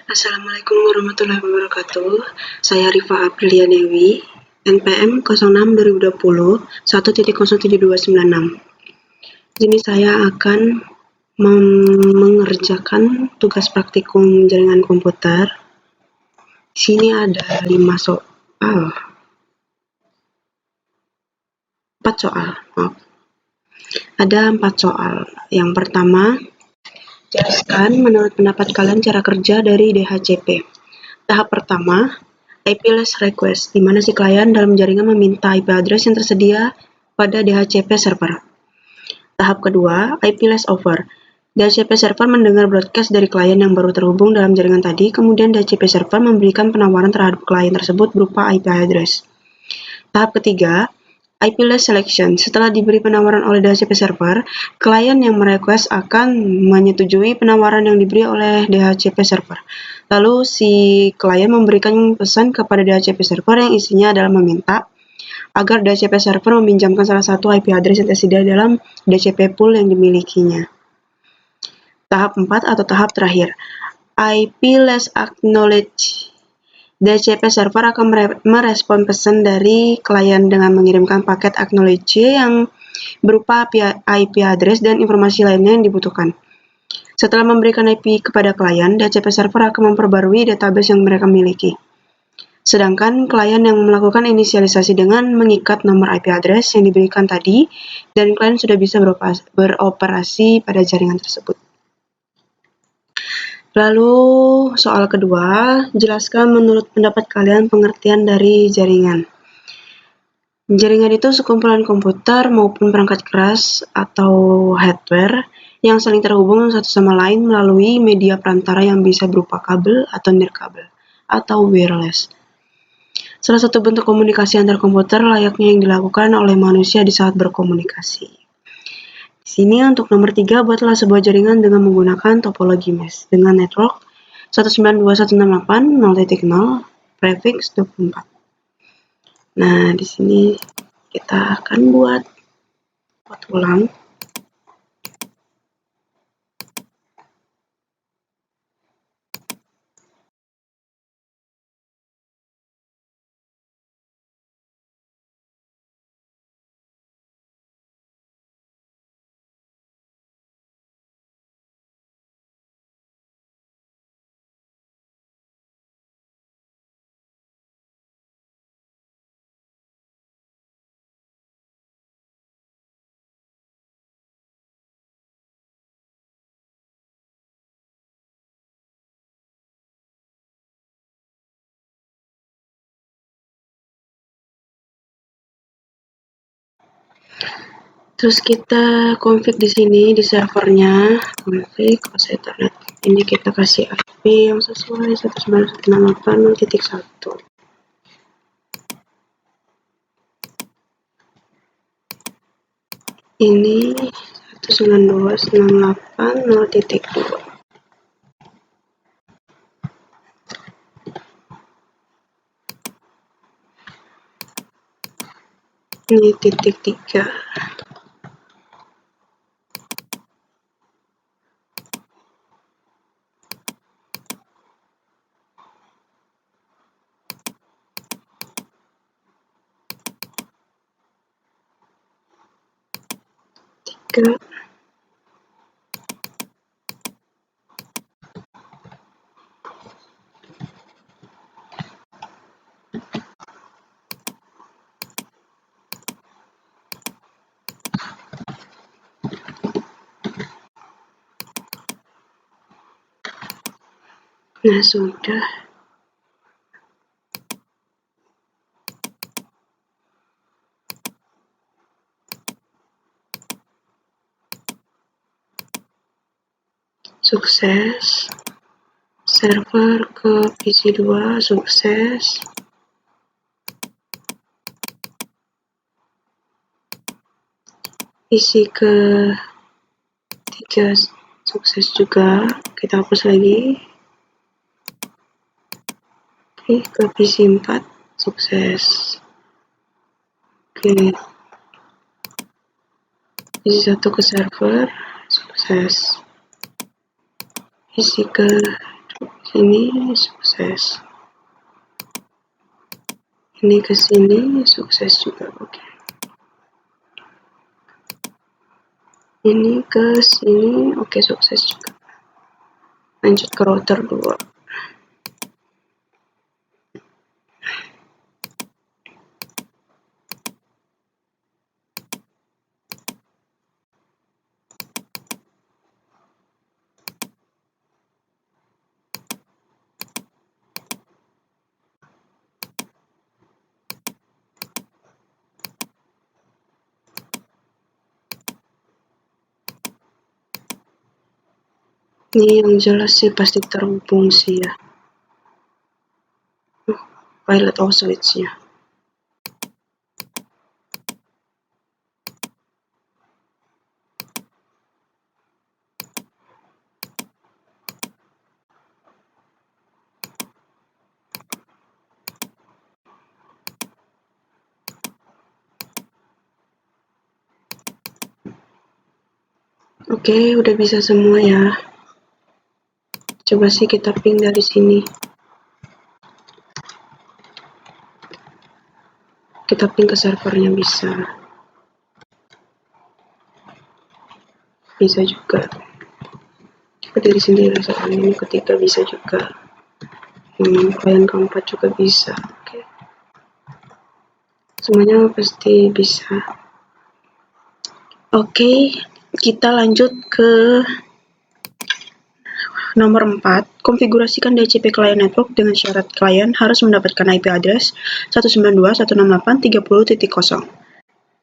Assalamualaikum warahmatullahi wabarakatuh. Saya Rifa Aprilia Dewi, NPM 06 2020 1.07296. Ini saya akan mengerjakan tugas praktikum jaringan komputer. Di sini ada 4 soal. Ada 4 soal. Yang pertama, jelaskan menurut pendapat kalian cara kerja dari DHCP. Tahap pertama, IP-less request, di mana si klien dalam jaringan meminta IP address yang tersedia pada DHCP server. Tahap kedua, IP-less over. DHCP server mendengar broadcast dari klien yang baru terhubung dalam jaringan tadi, kemudian DHCP server memberikan penawaran terhadap klien tersebut berupa IP address. Tahap ketiga, IP-less selection. Setelah diberi penawaran oleh DHCP server, klien yang merequest akan menyetujui penawaran yang diberi oleh DHCP server. Lalu si klien memberikan pesan kepada DHCP server yang isinya adalah meminta agar DHCP server meminjamkan salah satu IP address yang tersedia dalam DHCP pool yang dimilikinya. Tahap 4 atau tahap terakhir, IP-less acknowledge. DHCP server akan merespon pesan dari klien dengan mengirimkan paket acknowledge yang berupa IP address dan informasi lainnya yang dibutuhkan. Setelah memberikan IP kepada klien, DHCP server akan memperbarui database yang mereka miliki. Sedangkan klien yang melakukan inisialisasi dengan mengikat nomor IP address yang diberikan tadi, dan klien sudah bisa beroperasi pada jaringan tersebut. Lalu soal kedua, jelaskan menurut pendapat kalian pengertian dari jaringan. Jaringan itu sekumpulan komputer maupun perangkat keras atau hardware yang saling terhubung satu sama lain melalui media perantara yang bisa berupa kabel atau nirkabel atau wireless. Salah satu bentuk komunikasi antar komputer layaknya yang dilakukan oleh manusia di saat berkomunikasi. Di sini untuk nomor 3, buatlah sebuah jaringan dengan menggunakan topologi mesh dengan network 192.168.0.0 prefix 24. Nah, di sini kita akan buat ulang. Terus kita config di sini di servernya, config host ethernet. Ini kita kasih IP yang sesuai 192.168.0.1. Ini 192.168.0.2. Ini titik 3. Nah, sudah. Sukses. Server ke PC 2 sukses. PC ke 3 sukses juga. Kita hapus lagi. Oke, ke PC 4 sukses. Oke. PC 1 ke server sukses. PC ke sini sukses, ini ke sini sukses juga. Oke, ini ke sini, oke, sukses juga. Lanjut ke router 2. Ini yang jelas sih pasti terhubung sih ya. Pilot off switch-nya. Oke, udah bisa semua ya. Coba sih kita ping dari sini. Kita ping ke servernya bisa. Bisa juga. Coba dari sini rasakan, ini ketiga bisa juga. Klien keempat juga bisa. Oke. Semuanya pasti bisa. Oke, kita lanjut ke nomor 4. Konfigurasikan DHCP Client Network dengan syarat klien harus mendapatkan IP address 192.168.30.0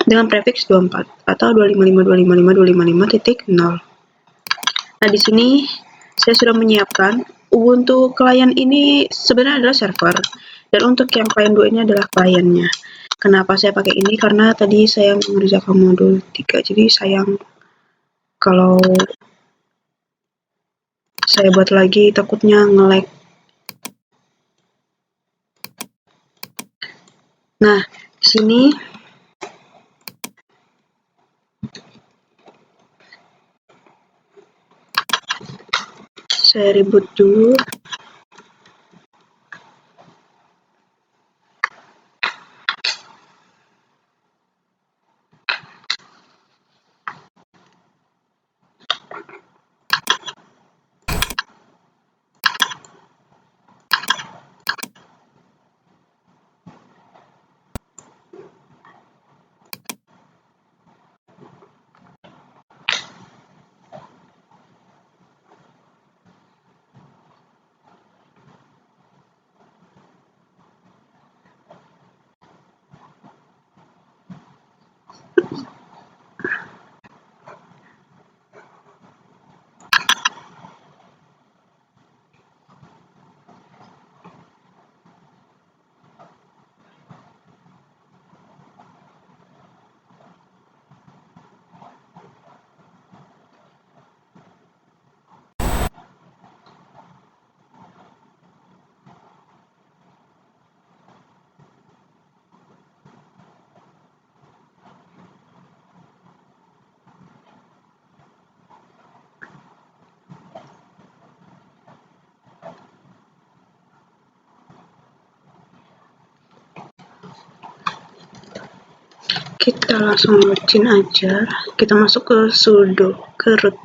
dengan prefix 24 atau 255.255.255.0. Nah, di sini saya sudah menyiapkan Ubuntu klien ini sebenarnya adalah server, dan untuk yang klien 2 ini adalah kliennya. Kenapa saya pakai ini? Karena tadi saya mengerjakan modul 3, jadi sayang kalau saya buat lagi, takutnya nge-lag. Nah, di sini saya reboot dulu. Kita langsung login aja. Kita masuk ke sudo, ke root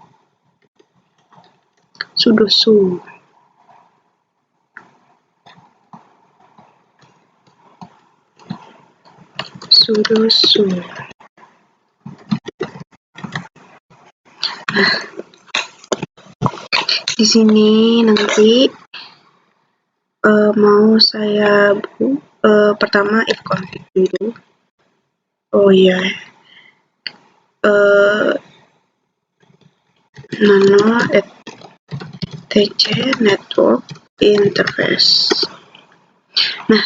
sudo su. Sudo su. Nah, di sini nanti mau saya pertama if config dulu. Oh iya, nano etc network interface. Nah,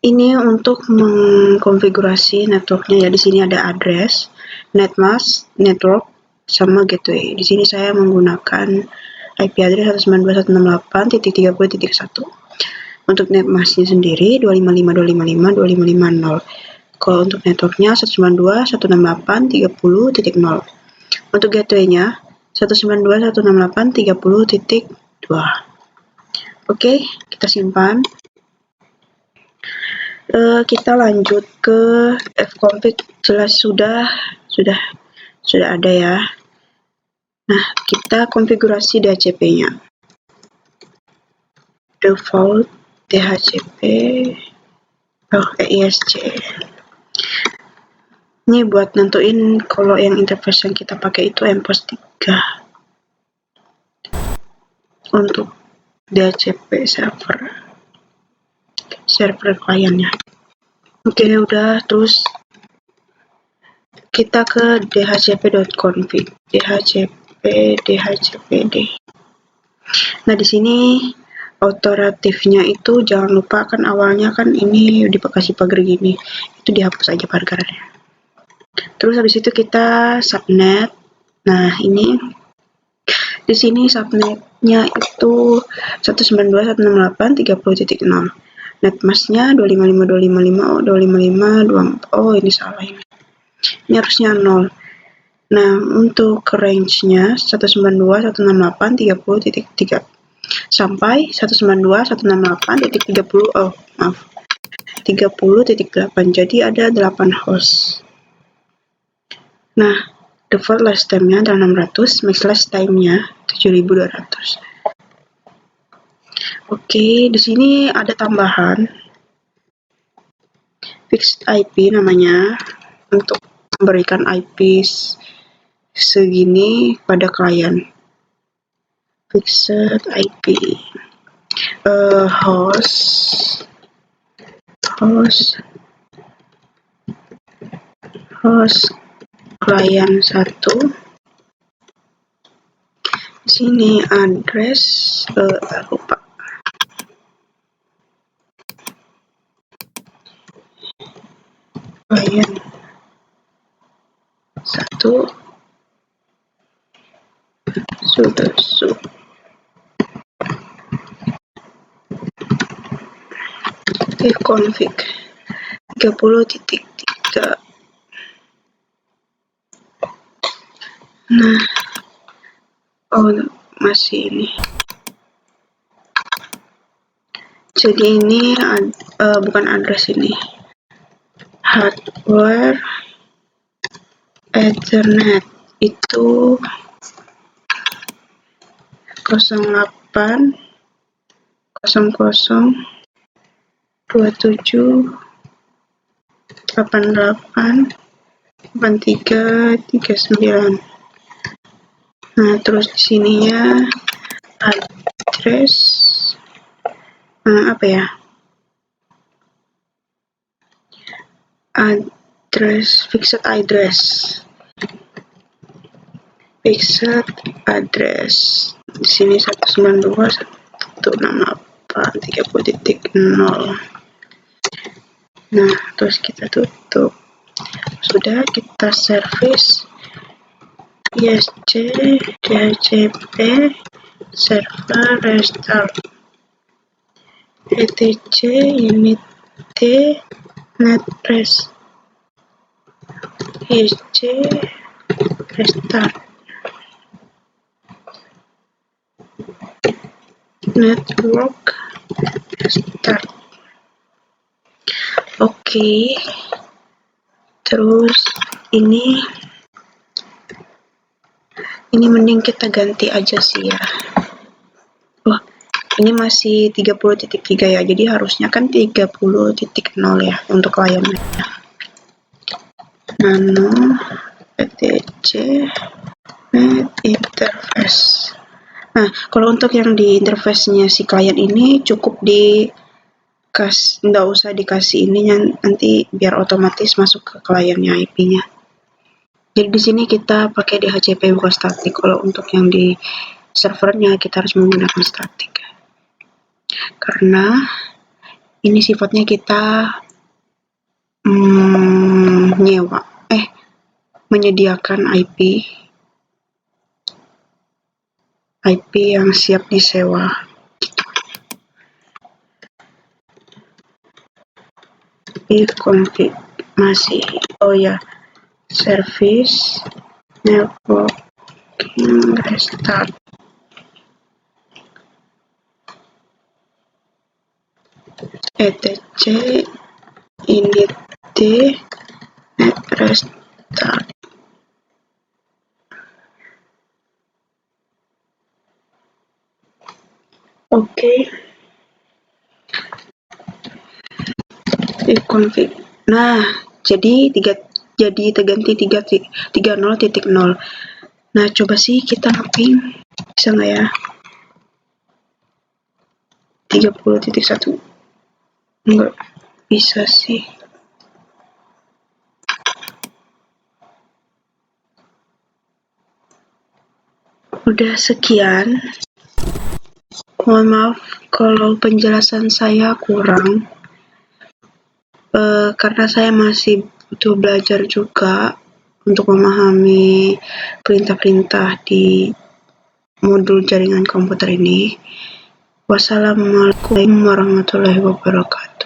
ini untuk mengkonfigurasi networknya ya. Di sini ada address, netmask, network, sama gateway. Di sini saya menggunakan IP address 192.168.30.1. Untuk netmasknya sendiri 255.255.255.0. Kalau untuk networknya 192.168.30.0. Untuk gateway-nya 192.168.30.2. Oke, kita simpan. Kita lanjut ke fconfig. Jelas sudah ada ya. Nah, kita konfigurasi DHCP-nya. Default DHCP EISC. Ini buat nentuin kalau yang interface yang kita pakai itu mPOS 3 untuk DHCP server kliennya. Oke, udah. Terus kita ke dhcp.config, dhcpd. Nah, di sini authoritative-nya itu jangan lupa, kan awalnya kan ini dikasih pagar gini, itu dihapus aja pagarnya. Terus habis itu kita subnet. Nah, ini di sini subnetnya itu 192.168.30.0. Netmasknya 255.255, 255.24. Oh, ini salah ini. Ini harusnya 0. Nah, untuk range-nya 192.168.30.3 sampai 192.168.30. Oh, maaf. 30.8. Jadi ada 8 host. Nah, default last time-nya adalah 600, max last time-nya 7.200. Oke, di sini ada tambahan fixed IP namanya, untuk memberikan IP segini pada klien. Fixed IP host klien 1. Di sini address lupa. Klien 1 sudah config 30.3. Nah, oh masih ini. Jadi ini bukan address, ini hardware Ethernet itu 08 00 27 88 83 39. Nah, terus di sininya address apa ya? Address fixed address. Di sini 192.168.30.0. Nah, terus kita tutup. Sudah, kita service ISC DHCP server restart etc unit netpress ISC restart network restart. Oke. Terus ini mending kita ganti aja sih ya. Wah, ini masih 30.3 ya, jadi harusnya kan 30.0 ya untuk kliennya. Nano etc net interface. Nah, kalau untuk yang di interface-nya si klien ini cukup nggak usah dikasih ini, nanti biar otomatis masuk ke kliennya IP-nya. Jadi di sini kita pakai DHCP bukan static. Kalau untuk yang di servernya kita harus menggunakan static. Karena ini sifatnya kita menyediakan IP yang siap disewa. If config masih, oh ya, service networking restart. etc init d net restart. Oke, config. Nah, jadi terganti 30.0. Nah, coba sih kita mapping, bisa nggak ya? 30.1. Nggak bisa sih. Udah sekian. Mohon maaf kalau penjelasan saya kurang. Karena saya masih butuh belajar juga untuk memahami perintah-perintah di modul jaringan komputer ini. Wassalamualaikum warahmatullahi wabarakatuh.